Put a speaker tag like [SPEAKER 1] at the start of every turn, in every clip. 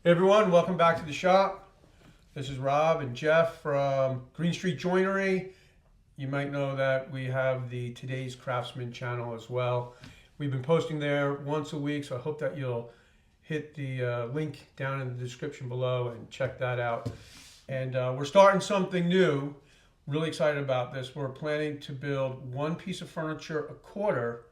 [SPEAKER 1] Hey everyone, welcome back to the shop. This is Rob and Jeff from Green Street Joinery. You might know that we have the Today's Craftsman channel as well. We've been posting there once a week, so I hope that you'll hit the link down in the description below and check that out. And we're starting something new. Really excited about this. We're planning to build one piece of furniture a quarter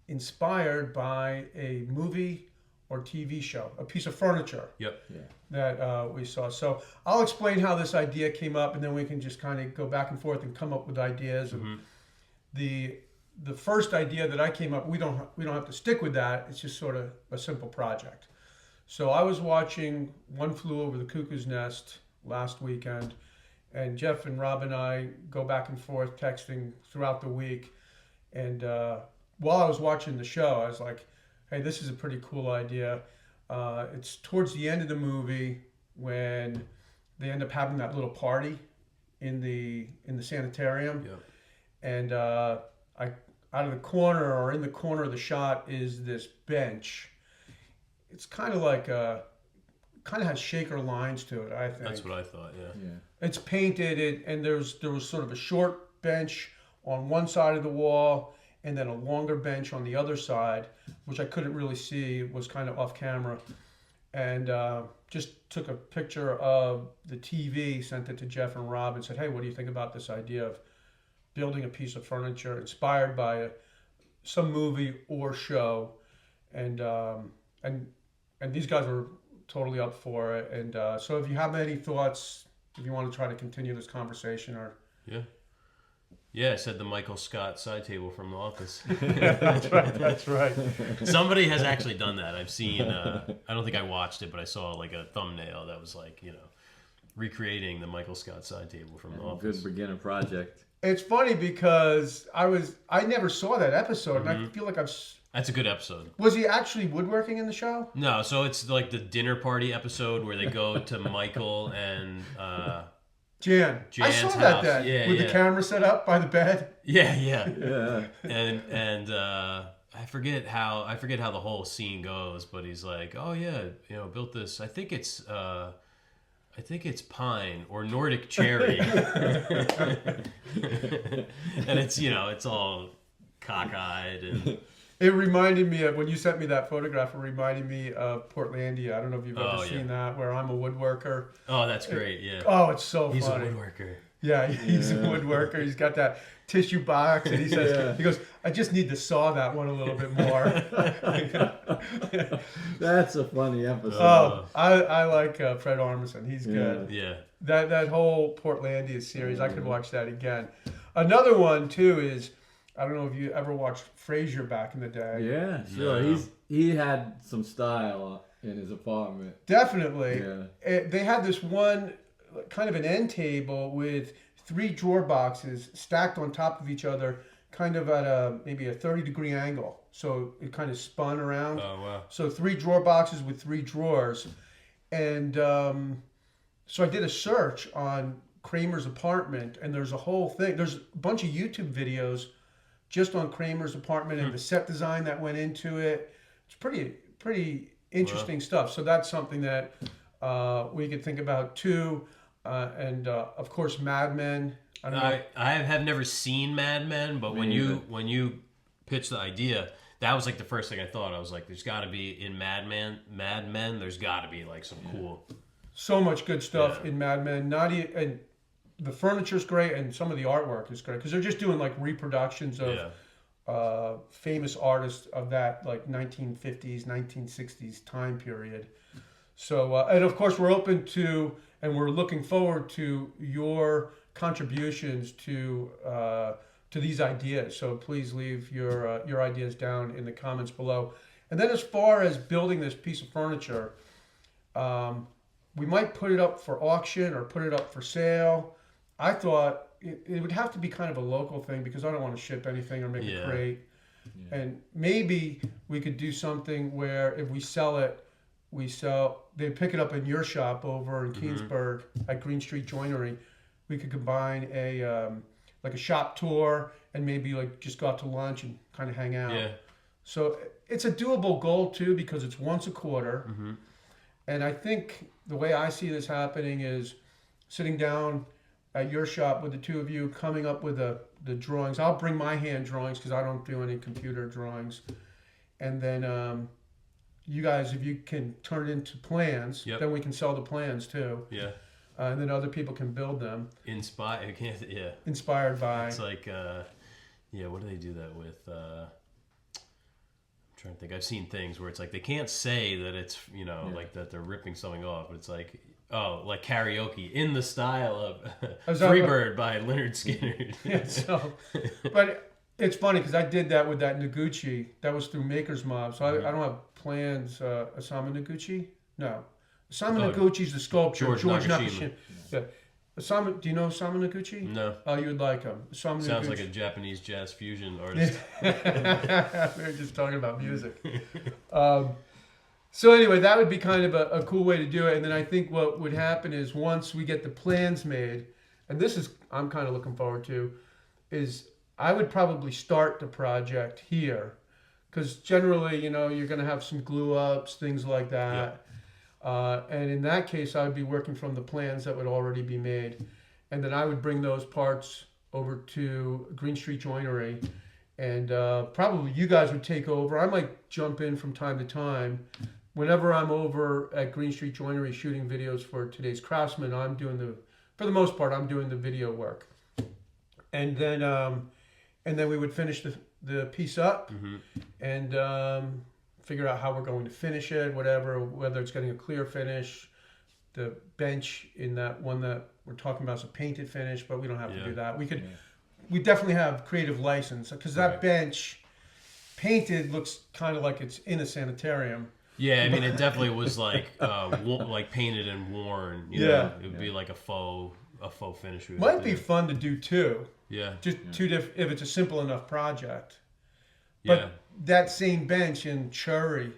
[SPEAKER 1] inspired by a movie or TV show, a piece of furniture.
[SPEAKER 2] Yep.
[SPEAKER 3] Yeah.
[SPEAKER 1] That we saw. So I'll explain how this idea came up, and then we can just kind of go back and forth and come up with ideas.
[SPEAKER 2] Mm-hmm.
[SPEAKER 1] And the first idea that I came up, we don't have to stick with that. It's just sort of a simple project. So I was watching One Flew Over the Cuckoo's Nest last weekend, and Jeff and Rob and I go back and forth texting throughout the week. And while I was watching the show, I was like, hey, this is a pretty cool idea. It's towards the end of the movie when they end up having that little party in the sanitarium.
[SPEAKER 2] Yep.
[SPEAKER 1] And out of the corner or in the corner of the shot is this bench. It's kind of like kind of has shaker lines to it, I think.
[SPEAKER 2] That's what I thought. Yeah.
[SPEAKER 1] It's painted, and there was sort of a short bench on one side of the wall, and then a longer bench on the other side, which I couldn't really see. It was kind of off camera. And just took a picture of the TV, sent it to Jeff and Rob, and said, hey, what do you think about this idea of building a piece of furniture inspired by some movie or show? And these guys were totally up for it. And so if you have any thoughts, if you want to try to continue this conversation or...
[SPEAKER 2] Yeah, I said the Michael Scott side table from The Office.
[SPEAKER 1] That's right.
[SPEAKER 2] Somebody has actually done that. I've seen, I don't think I watched it, but I saw like a thumbnail that was like, recreating the Michael Scott side table from The Office.
[SPEAKER 3] Good beginner project.
[SPEAKER 1] It's funny because I never saw that episode, and I feel like
[SPEAKER 2] That's a good episode.
[SPEAKER 1] Was he actually woodworking in the show?
[SPEAKER 2] No, so it's like the dinner party episode where they go to Michael and...
[SPEAKER 1] Jan's I saw that
[SPEAKER 2] house.
[SPEAKER 1] With the camera set up by the bed.
[SPEAKER 2] Yeah. And I forget how the whole scene goes, but he's like, "Oh yeah, built this. I think it's pine or Nordic cherry." And it's all cockeyed and
[SPEAKER 1] It reminded me of when you sent me that photograph. It reminded me of Portlandia. I don't know if you've ever seen that, where I'm a woodworker.
[SPEAKER 2] Oh, that's great. Yeah.
[SPEAKER 1] Oh, it's so
[SPEAKER 2] He's
[SPEAKER 1] funny.
[SPEAKER 2] a woodworker.
[SPEAKER 1] Yeah, he's a woodworker. He's got that tissue box, and he says, he goes, I just need to saw that one a little bit more.
[SPEAKER 3] That's a funny episode.
[SPEAKER 1] Oh, I like Fred Armisen. He's good.
[SPEAKER 2] Yeah.
[SPEAKER 1] That whole Portlandia series, I could watch that again. Another one too is, I don't know if you ever watched Frasier back in the day.
[SPEAKER 3] Yeah, sure.
[SPEAKER 2] No.
[SPEAKER 3] He had some style in his apartment.
[SPEAKER 1] Definitely.
[SPEAKER 3] Yeah.
[SPEAKER 1] They had this one kind of an end table with 3 drawer boxes stacked on top of each other, kind of at maybe a 30-degree angle. So it kind of spun around.
[SPEAKER 2] Oh, wow.
[SPEAKER 1] So 3 drawer boxes with 3 drawers. And so I did a search on Kramer's apartment, and there's a whole thing. There's a bunch of YouTube videos just on Kramer's apartment and the set design that went into it. It's pretty interesting stuff. So that's something that we could think about too. And of course, Mad Men.
[SPEAKER 2] I have never seen Mad Men, but when you pitched the idea, that was like the first thing I thought. I was like, there's got to be in Mad Men. There's got to be like some cool.
[SPEAKER 1] So much good stuff in Mad Men. And the furniture's great, and some of the artwork is great because they're just doing like reproductions of famous artists of that like 1950s, 1960s time period. So, and of course, we're open to, and we're looking forward to your contributions to these ideas. So please leave your ideas down in the comments below. And then as far as building this piece of furniture, we might put it up for auction or put it up for sale. I thought it would have to be kind of a local thing because I don't want to ship anything or make a crate. Yeah. And maybe we could do something where if we sell it, they pick it up in your shop over in Keansburg at Green Street Joinery. We could combine a shop tour and maybe like just go out to lunch and kind of hang out.
[SPEAKER 2] Yeah.
[SPEAKER 1] So it's a doable goal too because it's once a quarter. And I think the way I see this happening is sitting down at your shop with the two of you, coming up with the drawings. I'll bring my hand drawings because I don't do any computer drawings. And then you guys, if you can turn it into plans, then we can sell the plans too.
[SPEAKER 2] Yeah.
[SPEAKER 1] And then other people can build them.
[SPEAKER 2] Inspired by. It's like, what do they do that with? I'm trying to think. I've seen things where it's like they can't say that it's, like that they're ripping something off, but it's like, like karaoke in the style of Freebird by Lynyrd Skynyrd.
[SPEAKER 1] Yeah, but it's funny because I did that with that Noguchi. That was through Maker's Mob. So I don't have plans. Osamu Noguchi? No. Osamu Noguchi's the sculptor.
[SPEAKER 2] George Nakashima.
[SPEAKER 1] Yeah. Do you know Osamu Noguchi?
[SPEAKER 2] No.
[SPEAKER 1] Oh, you would like him.
[SPEAKER 2] Sounds like a Japanese jazz fusion artist.
[SPEAKER 1] We were just talking about music. So anyway, that would be kind of a cool way to do it. And then I think what would happen is once we get the plans made, and this is I'm kind of looking forward to, is I would probably start the project here. Because generally, you're going to have some glue ups, things like that. Yeah. And in that case, I would be working from the plans that would already be made. And then I would bring those parts over to Greene Street Joinery. And probably you guys would take over. I might jump in from time to time. Whenever I'm over at Greene Street Joinery shooting videos for Today's Craftsman, for the most part, I'm doing the video work. And then we would finish the piece up and figure out how we're going to finish it, whether it's getting a clear finish. The bench in that one that we're talking about is a painted finish, but we don't have to do that. We definitely have creative license because that bench painted looks kind of like it's in a sanitarium.
[SPEAKER 2] Yeah, I mean, it definitely was like painted and worn. It would be like a faux finish.
[SPEAKER 1] Might be fun to do too.
[SPEAKER 2] Yeah.
[SPEAKER 1] Just if it's a simple enough project. But that same bench in cherry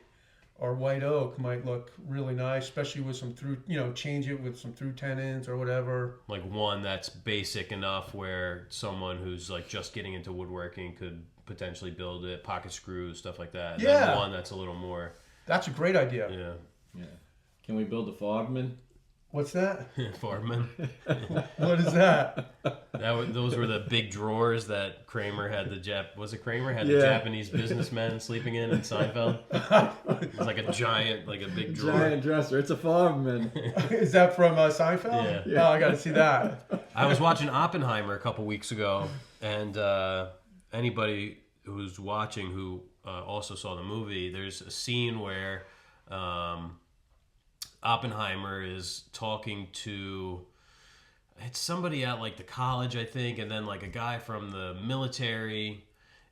[SPEAKER 1] or white oak might look really nice, especially with some through, change it with some through tenons or whatever.
[SPEAKER 2] Like one that's basic enough where someone who's like just getting into woodworking could potentially build it, pocket screws, stuff like that. And then one that's a little more.
[SPEAKER 1] That's a great idea.
[SPEAKER 3] Yeah. Can we build a Farbman?
[SPEAKER 1] What's that?
[SPEAKER 2] Farbman.
[SPEAKER 1] What is that?
[SPEAKER 2] Those were the big drawers that Kramer had the Japanese businessmen sleeping in Seinfeld. It was like a big drawer.
[SPEAKER 3] Giant dresser. It's a Farbman.
[SPEAKER 1] Is that from Seinfeld?
[SPEAKER 2] Yeah.
[SPEAKER 1] Oh, I got to see that.
[SPEAKER 2] I was watching Oppenheimer a couple weeks ago, and anybody who's watching who also saw the movie, there's a scene where Oppenheimer is talking to somebody at like the college, I think, and then like a guy from the military,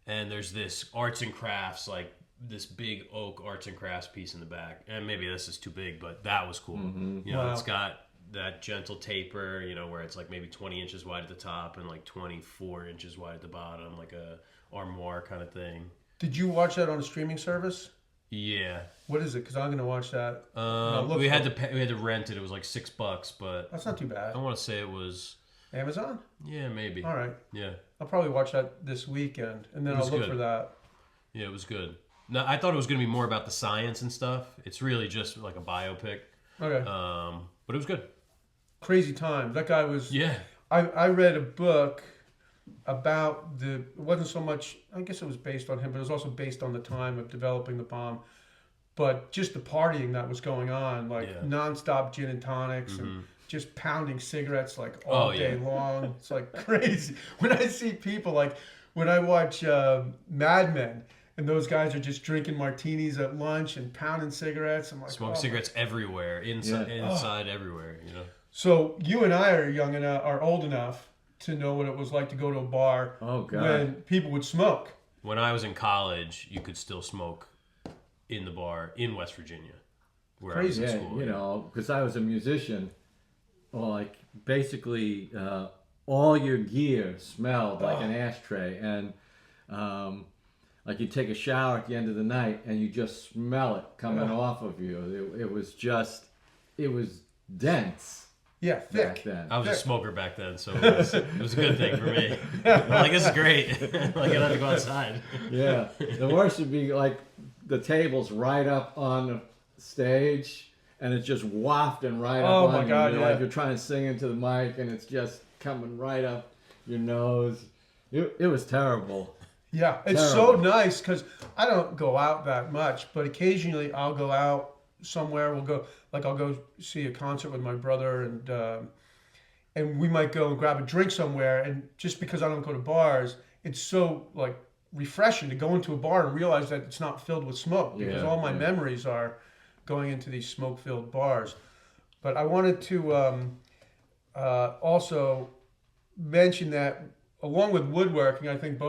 [SPEAKER 2] and there's this arts and crafts, like this big oak arts and crafts piece in the back. And maybe this is too big, but that was cool. It's got that gentle taper, where it's like maybe 20 inches wide at the top and like 24 inches wide at the bottom, like a armoire kind of thing.
[SPEAKER 1] Did you watch that on a streaming service?
[SPEAKER 2] Yeah.
[SPEAKER 1] What is it? Because I'm going to watch that.
[SPEAKER 2] We had to rent it. It was like $6, but
[SPEAKER 1] that's not too bad.
[SPEAKER 2] I want to say it was
[SPEAKER 1] Amazon.
[SPEAKER 2] Yeah, maybe.
[SPEAKER 1] All right.
[SPEAKER 2] Yeah.
[SPEAKER 1] I'll probably watch that this weekend, and then I'll look for that.
[SPEAKER 2] Yeah, it was good. No, I thought it was going to be more about the science and stuff. It's really just like a biopic.
[SPEAKER 1] Okay.
[SPEAKER 2] But it was good.
[SPEAKER 1] Crazy times. That guy was.
[SPEAKER 2] Yeah.
[SPEAKER 1] I read a book about it wasn't so much, I guess it was based on him, but it was also based on the time of developing the bomb. But just the partying that was going on, like nonstop gin and tonics and just pounding cigarettes like all day long. It's like crazy. When I see people, like when I watch Mad Men, and those guys are just drinking martinis at lunch and pounding cigarettes. I'm like,
[SPEAKER 2] smoking cigarettes everywhere, inside everywhere,
[SPEAKER 1] So you and I are old enough to know what it was like to go to a bar when people would smoke.
[SPEAKER 2] When I was in college, you could still smoke in the bar in West Virginia, where
[SPEAKER 1] Crazy.
[SPEAKER 2] I was in school.
[SPEAKER 3] Because I was a musician, like basically all your gear smelled like an ashtray, and like you take a shower at the end of the night and you just smell it coming off of you. It was dense.
[SPEAKER 1] Yeah, thick.
[SPEAKER 2] I was a smoker back then, so it was a good thing for me. I'm like, this is great. Like, I don't have to go outside.
[SPEAKER 3] Yeah. The worst would be like the tables right up on the stage, and it's just wafting right
[SPEAKER 1] Oh
[SPEAKER 3] up
[SPEAKER 1] my
[SPEAKER 3] on
[SPEAKER 1] God,
[SPEAKER 3] you. You're
[SPEAKER 1] yeah.
[SPEAKER 3] like you're trying to sing into the mic, and it's just coming right up your nose. It was terrible.
[SPEAKER 1] Yeah, it's
[SPEAKER 3] Terrible.
[SPEAKER 1] so nice because I don't go out that much, but occasionally I'll go out somewhere. I'll go see a concert with my brother, and we might go and grab a drink somewhere. And just because I don't go to bars, it's so like refreshing to go into a bar and realize that it's not filled with smoke because
[SPEAKER 3] Yeah,
[SPEAKER 1] all my
[SPEAKER 3] yeah.
[SPEAKER 1] memories are going into these smoke-filled bars. But I wanted to also mention that along with woodworking, I think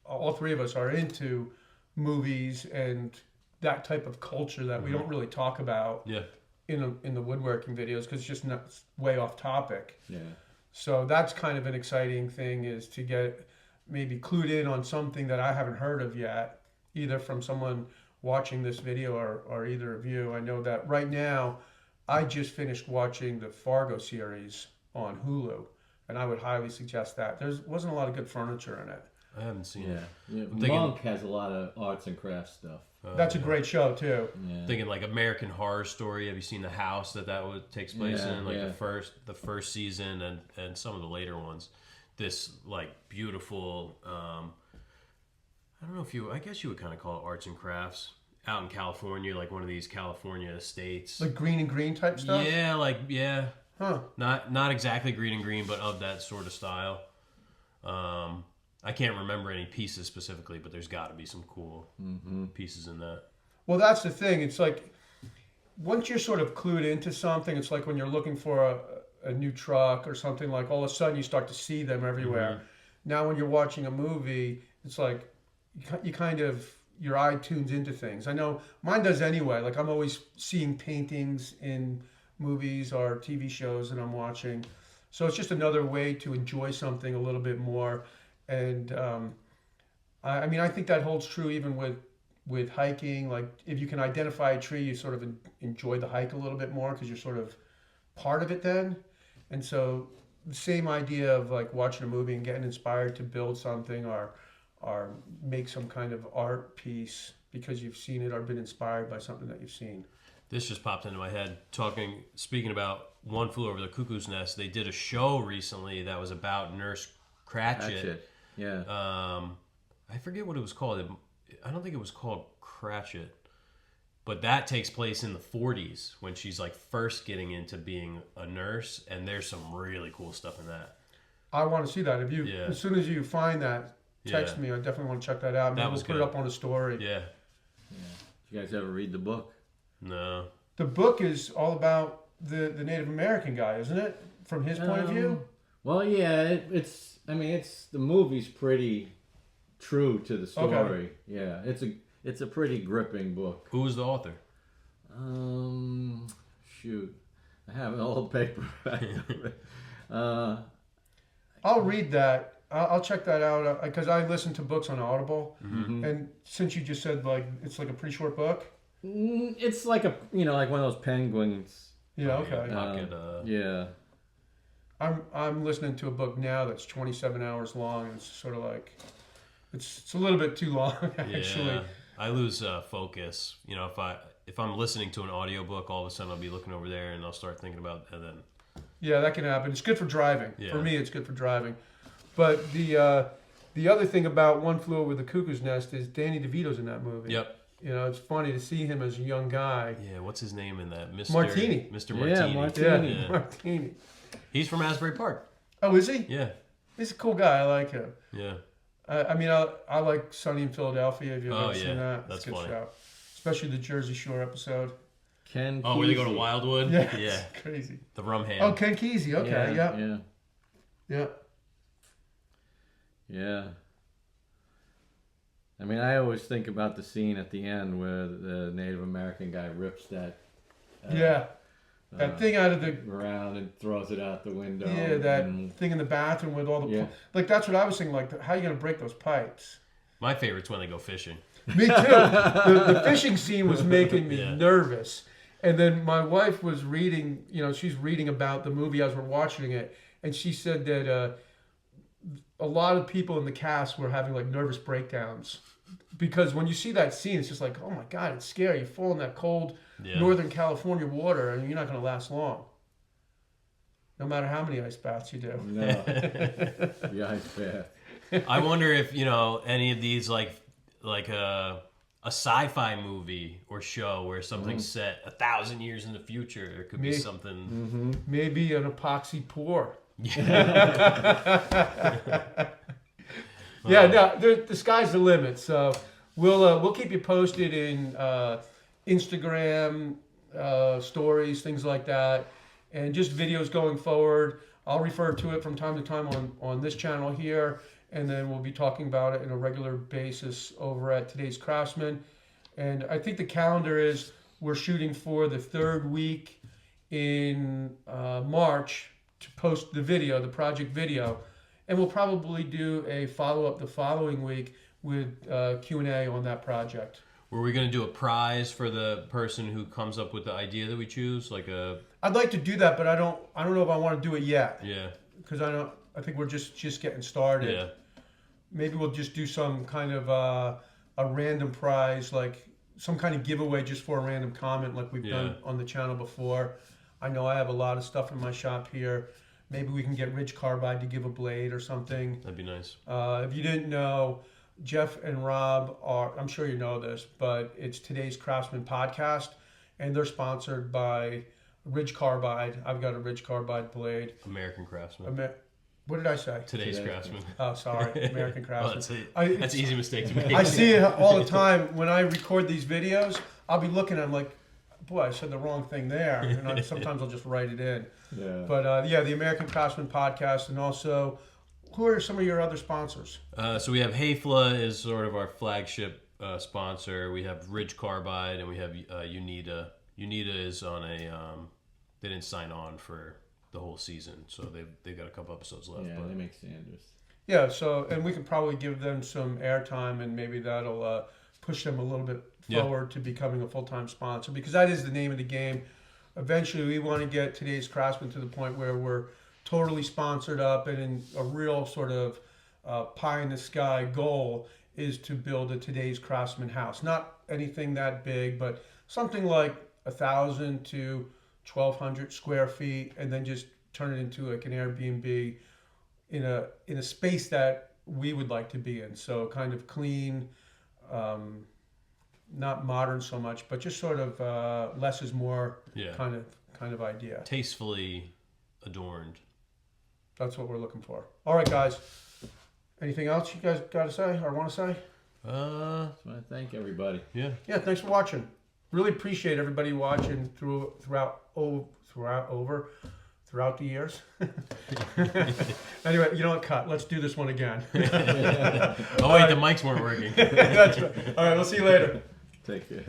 [SPEAKER 1] all three of us are into movies and that type of culture that we don't really talk about
[SPEAKER 2] Yeah.
[SPEAKER 1] in the woodworking videos because it's just not, it's way off topic.
[SPEAKER 3] Yeah.
[SPEAKER 1] So that's kind of an exciting thing, is to get maybe clued in on something that I haven't heard of yet, either from someone watching this video or either of you. I know that right now I just finished watching the Fargo series on Hulu, and I would highly suggest that. There wasn't a lot of good furniture in it.
[SPEAKER 2] I haven't seen
[SPEAKER 3] Yeah.
[SPEAKER 2] it.
[SPEAKER 3] Yeah.
[SPEAKER 2] I'm thinking-
[SPEAKER 3] Monk has a lot of arts and crafts stuff.
[SPEAKER 1] That's a great show too.
[SPEAKER 3] Yeah.
[SPEAKER 2] Thinking like American Horror Story. Have you seen the house that takes place
[SPEAKER 3] Yeah,
[SPEAKER 2] in? Like
[SPEAKER 3] yeah.
[SPEAKER 2] the first season and some of the later ones. This like beautiful. I don't know if I guess you would kind of call it arts and crafts out in California, like one of these California estates.
[SPEAKER 1] Like Greene and Green type stuff.
[SPEAKER 2] Yeah.
[SPEAKER 1] Huh.
[SPEAKER 2] Not exactly green and green, but of that sort of style. I can't remember any pieces specifically, but there's got to be some cool pieces in that.
[SPEAKER 1] Well, that's the thing. It's like once you're sort of clued into something, it's like when you're looking for a new truck or something, like all of a sudden you start to see them everywhere. Now when you're watching a movie, it's like you kind of, your eye tunes into things. I know mine does anyway. Like I'm always seeing paintings in movies or TV shows that I'm watching. So it's just another way to enjoy something a little bit more. And I mean, I think that holds true even with hiking. Like if you can identify a tree, you sort of enjoy the hike a little bit more because you're sort of part of it then. And so the same idea of like watching a movie and getting inspired to build something or make some kind of art piece because you've seen it or been inspired by something that you've seen.
[SPEAKER 2] This just popped into my head. Speaking about One Flew Over the Cuckoo's Nest, they did a show recently that was about Nurse Cratchit.
[SPEAKER 3] Yeah.
[SPEAKER 2] I forget what it was called. I don't think it was called Cratchit, but that takes place in the 40s when she's like first getting into being a nurse, and there's some really cool stuff in that.
[SPEAKER 1] I want to see that. If you,
[SPEAKER 2] Yeah.
[SPEAKER 1] as soon as you find that, text
[SPEAKER 2] Yeah.
[SPEAKER 1] me. I definitely want to check that out. Maybe
[SPEAKER 2] That
[SPEAKER 1] we'll
[SPEAKER 2] was
[SPEAKER 1] put it
[SPEAKER 2] good.
[SPEAKER 1] up on a story.
[SPEAKER 2] Yeah.
[SPEAKER 3] You guys ever read the book?
[SPEAKER 2] No.
[SPEAKER 1] The book is all about the Native American guy, isn't it? From his point of view.
[SPEAKER 3] Well, yeah. It's the movie's pretty true to the story.
[SPEAKER 1] Okay.
[SPEAKER 3] Yeah. It's a pretty gripping book.
[SPEAKER 2] Who was the author?
[SPEAKER 3] Shoot, I have an old paper.
[SPEAKER 1] I'll read that. I'll check that out because I listen to books on Audible. And since you just said like it's like a pretty short book.
[SPEAKER 3] It's like like one of those penguins.
[SPEAKER 1] Yeah. Okay.
[SPEAKER 2] Pocket,
[SPEAKER 3] Yeah.
[SPEAKER 1] I'm listening to a book now that's 27 hours long, and it's sort of like it's a little bit too long actually.
[SPEAKER 2] Yeah. I lose focus. You know, if I'm listening to an audiobook, all of a sudden I'll be looking over there and I'll start thinking about, and then
[SPEAKER 1] Yeah, that can happen. It's good for driving.
[SPEAKER 2] Yeah.
[SPEAKER 1] For me, it's good for driving. But the other thing about One Flew Over the Cuckoo's Nest is Danny DeVito's in that movie.
[SPEAKER 2] Yep.
[SPEAKER 1] You know, it's funny to see him as a young guy.
[SPEAKER 2] Yeah, what's his name in that? Mr.
[SPEAKER 1] Martini.
[SPEAKER 2] Mr.
[SPEAKER 3] Yeah,
[SPEAKER 2] Martini.
[SPEAKER 3] Martini.
[SPEAKER 1] Yeah,
[SPEAKER 2] Yeah.
[SPEAKER 1] Martini.
[SPEAKER 2] He's from Asbury Park.
[SPEAKER 1] Oh, is he?
[SPEAKER 2] Yeah.
[SPEAKER 1] He's a cool guy. I like him.
[SPEAKER 2] Yeah.
[SPEAKER 1] I mean, I like Sunny in Philadelphia. Have you ever seen that?
[SPEAKER 2] That's
[SPEAKER 1] It's a good
[SPEAKER 2] funny.
[SPEAKER 1] show. Especially the Jersey Shore episode.
[SPEAKER 3] Ken.
[SPEAKER 2] Oh, where they go to
[SPEAKER 3] Kesey.
[SPEAKER 2] Wildwood?
[SPEAKER 1] Yeah,
[SPEAKER 2] Yeah.
[SPEAKER 1] it's crazy.
[SPEAKER 2] The rum ham.
[SPEAKER 1] Oh, Ken Kesey. Okay, yeah.
[SPEAKER 3] Yeah.
[SPEAKER 1] Yeah.
[SPEAKER 3] Yeah. I mean, I always think about the scene at the end where the Native American guy rips that that thing out of the around and throws it out the window.
[SPEAKER 1] that
[SPEAKER 3] and-
[SPEAKER 1] thing in the bathroom with all the
[SPEAKER 3] Yeah.
[SPEAKER 1] like. That's what I was thinking. Like, how are you gonna break those pipes?
[SPEAKER 2] My favorite's when they go fishing.
[SPEAKER 1] Me too. The fishing scene was making me
[SPEAKER 2] Yeah.
[SPEAKER 1] nervous. And then my wife was reading, she's reading about the movie as we're watching it. And she said that a lot of people in the cast were having like nervous breakdowns. Because when you see that scene, it's just like, oh my God, it's scary. You fall in that cold Northern California water, and you're not going to last long. No matter how many ice baths you do.
[SPEAKER 3] No. The ice bath.
[SPEAKER 2] I wonder if, any of these like a sci-fi movie or show where something's set 1,000 years in the future. There could be something.
[SPEAKER 1] Maybe an epoxy pour. Yeah, no, the sky's the limit. So we'll keep you posted in Instagram stories, things like that, and just videos going forward. I'll refer to it from time to time on this channel here, and then we'll be talking about it on a regular basis over at Today's Craftsman. And I think the calendar is we're shooting for the 3rd week in March to post the video, the project video. And we'll probably do a follow-up the following week with Q&A on that project.
[SPEAKER 2] Were we going to do a prize for the person who comes up with the idea that we choose?
[SPEAKER 1] I'd like to do that, but I don't know if I want to do it yet.
[SPEAKER 2] Yeah.
[SPEAKER 1] Because I think we're just getting started.
[SPEAKER 2] Yeah.
[SPEAKER 1] Maybe we'll just do some kind of a random prize, like some kind of giveaway just for a random comment like we've done on the channel before. I know I have a lot of stuff in my shop here. Maybe we can get Ridge Carbide to give a blade or something.
[SPEAKER 2] That'd be nice.
[SPEAKER 1] If you didn't know, Jeff and Rob are, I'm sure you know this, but it's Today's Craftsman podcast, and they're sponsored by Ridge Carbide. I've got a Ridge Carbide blade.
[SPEAKER 2] American Craftsman.
[SPEAKER 1] What did I say?
[SPEAKER 2] Today's Craftsman.
[SPEAKER 1] Oh, sorry. American Craftsman.
[SPEAKER 2] That's an easy mistake to make.
[SPEAKER 1] I see it all the time. When I record these videos, I'll be looking, I'm like, boy, I said the wrong thing there. And sometimes I'll just write it in.
[SPEAKER 3] Yeah.
[SPEAKER 1] But the American Craftsman podcast, and also, who are some of your other sponsors?
[SPEAKER 2] So we have Hayfla is sort of our flagship sponsor. We have Ridge Carbide, and we have Unita. Unita is on they didn't sign on for the whole season, so they've got a couple episodes left.
[SPEAKER 3] Yeah, they make Sanders.
[SPEAKER 1] Yeah, so, and we can probably give them some airtime, and maybe that'll push them a little bit forward to becoming a full-time sponsor, because that is the name of the game. Eventually, we want to get Today's Craftsman to the point where we're totally sponsored up, and in a real sort of pie-in-the-sky goal is to build a Today's Craftsman house. Not anything that big, but something like 1,000 to 1,200 square feet, and then just turn it into like an Airbnb in a space that we would like to be in. So kind of clean, not modern so much, but just sort of less is more kind of idea.
[SPEAKER 2] Tastefully adorned.
[SPEAKER 1] That's what we're looking for. All right, guys. Anything else you guys got to say or want to say?
[SPEAKER 3] Just want to thank everybody.
[SPEAKER 2] Yeah.
[SPEAKER 1] Yeah. Thanks for watching. Really appreciate everybody watching throughout the years. Anyway, you know what? Cut. Let's do this one again.
[SPEAKER 2] Oh wait, the mics weren't working.
[SPEAKER 1] That's right. All right. We'll see you later.
[SPEAKER 3] Take care.